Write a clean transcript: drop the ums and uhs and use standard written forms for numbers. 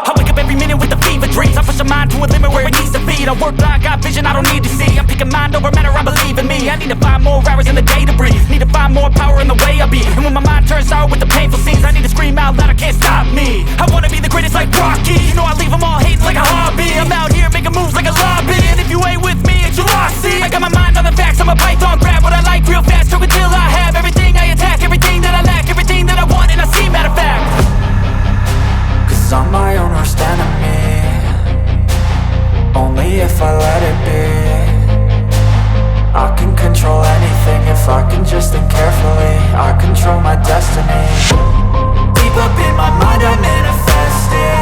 I wake up every minute with the fever dreams. I push my mind to a limit where it needs to be. I work blind, got vision I don't need to see. I'm picking mind over matter, I believe in me. I need to find more hours in the day to breathe. Need to find more power in the way I be. And when my mind turns sour with the painful scenes, I need to scream out loud, I can't stop me. I wanna be the greatest like Rocky. You know I leave them all hating like a hobby. I'm out here making moves like a lobby. And if you ain't with me, it's your loss, see. I got my mind on the facts, I'm a python. Grab what I like real fast, choke until I have everything I attack. Everything that I lack, everything that I want, and I see, matter of fact. Cause I'm my own worst enemy. Only if I let it be. I can control anything if I can just think carefully. I control my destiny. Deep up in my mind I manifest it.